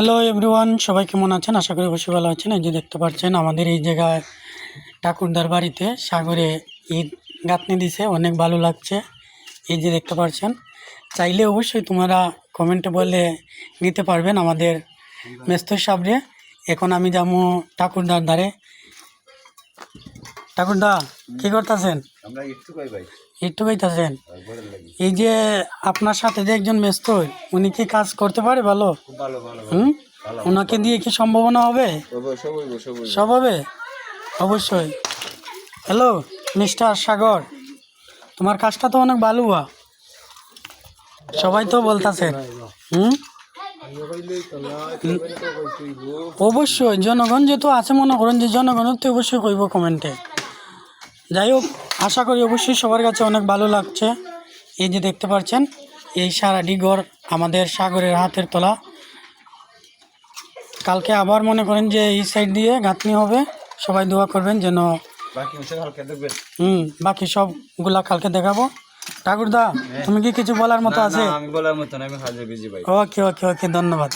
Hello everyone, সবাই কেমন আছেন? আশা করি অবশ্যই ভালো আছেন। এই যে দেখতে পাচ্ছেন আমাদের এই জায়গায় ঠাকুরদার বাড়িতে সাগরে ঈদ গাঁথনি দিছে, অনেক ভালো লাগছে। এই যে দেখতে পাচ্ছেন, চাইলে অবশ্যই তোমরা কমেন্টে বলে নিতে পারবেন আমাদের মেস্তর সাবরে। এখন আমি যাবো ঠাকুরদার ধারে। ঠাকুরদা কি করতেছেন? একটু গাইতেছেন। এই যে আপনার সাথে যে একজন মেস্তর, উনি কি কাজ করতে পারে ভালো? ওনাকে দিয়ে কি সম্ভাবনা হবে? সব হবে অবশ্যই। হ্যালো মিস্টার সাগর, তোমার কাজটা তো অনেক ভালো হওয়া, সবাই তো বলতেছেন। অবশ্যই জনগণ যেহেতু আছে, মনে করেন যে জনগণের তো অবশ্যই কইব কমেন্টে। যাই হোক, আশা করি অবশ্যই সবার কাছে অনেক ভালো লাগছে। এই যে দেখতে পাচ্ছেন, এই সারাটি ঘর আমাদের সাগরের হাতের তোলা। কালকে আবার মনে করেন যে এই সাইড দিয়ে গাঁথনি হবে। সবাই দোয়া করবেন যেন বাকি সবগুলা কালকে দেখাবো। ঠাকুরদা, তুমি কি কিছু বলার মতো আছে? আমি বলার মতো না, আমি কাজে বিজি ভাই। ওকে ওকে ওকে, ধন্যবাদ।